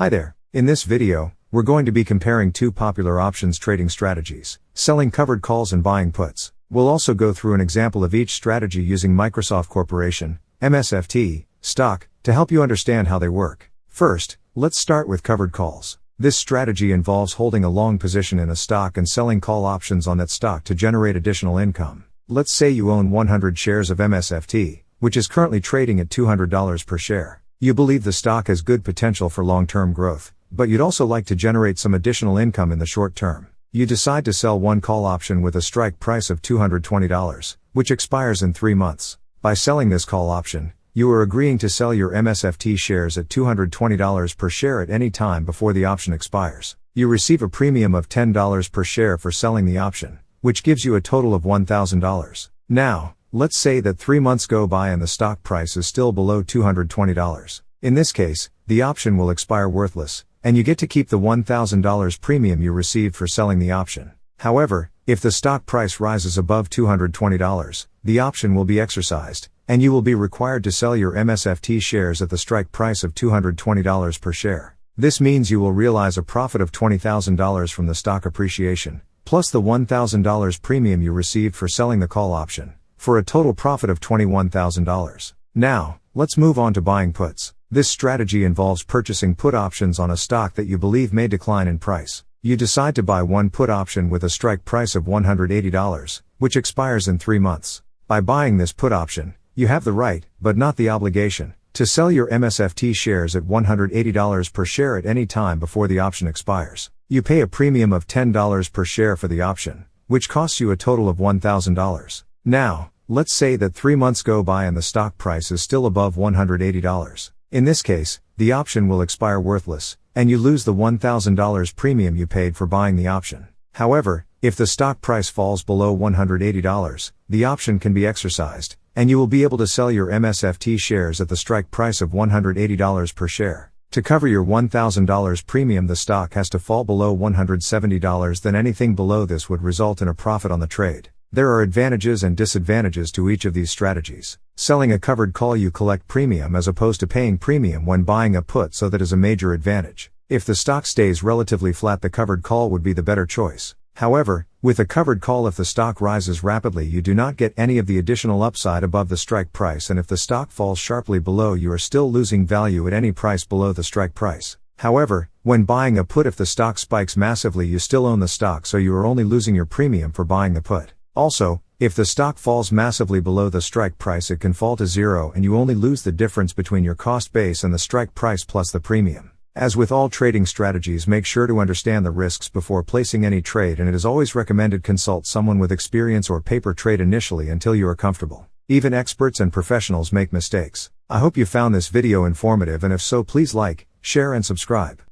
Hi there. In this video, we're going to be comparing two popular options trading strategies, selling covered calls and buying puts. We'll also go through an example of each strategy using Microsoft Corporation, MSFT, stock, to help you understand how they work. First, let's start with covered calls. This strategy involves holding a long position in a stock and selling call options on that stock to generate additional income. Let's say you own 100 shares of MSFT, which is currently trading at $200 per share. You believe the stock has good potential for long-term growth, but you'd also like to generate some additional income in the short term. You decide to sell one call option with a strike price of $220, which expires in 3 months. By selling this call option, you are agreeing to sell your MSFT shares at $220 per share at any time before the option expires. You receive a premium of $10 per share for selling the option, which gives you a total of $1,000. Now, let's say that 3 months go by and the stock price is still below $220. In this case, the option will expire worthless, and you get to keep the $1,000 premium you received for selling the option. However, if the stock price rises above $220, the option will be exercised, and you will be required to sell your MSFT shares at the strike price of $220 per share. This means you will realize a profit of $20,000 from the stock appreciation, plus the $1,000 premium you received for selling the call option, for a total profit of $21,000. Now, let's move on to buying puts. This strategy involves purchasing put options on a stock that you believe may decline in price. You decide to buy one put option with a strike price of $180, which expires in 3 months. By buying this put option, you have the right, but not the obligation, to sell your MSFT shares at $180 per share at any time before the option expires. You pay a premium of $10 per share for the option, which costs you a total of $1,000. Now, let's say that 3 months go by and the stock price is still above $180. In this case, the option will expire worthless, and you lose the $1,000 premium you paid for buying the option. However, if the stock price falls below $180, the option can be exercised, and you will be able to sell your MSFT shares at the strike price of $180 per share. To cover your $1,000 premium, the stock has to fall below $170, then anything below this would result in a profit on the trade. There are advantages and disadvantages to each of these strategies. Selling a covered call, you collect premium as opposed to paying premium when buying a put, so that is a major advantage. If the stock stays relatively flat, the covered call would be the better choice. However, with a covered call, if the stock rises rapidly, you do not get any of the additional upside above the strike price, and if the stock falls sharply below, you are still losing value at any price below the strike price. However, when buying a put, if the stock spikes massively, you still own the stock, so you are only losing your premium for buying the put. Also, if the stock falls massively below the strike price, it can fall to zero and you only lose the difference between your cost base and the strike price plus the premium. As with all trading strategies, make sure to understand the risks before placing any trade, and it is always recommended consult someone with experience or paper trade initially until you are comfortable. Even experts and professionals make mistakes. I hope you found this video informative, and if so, please like, share and subscribe.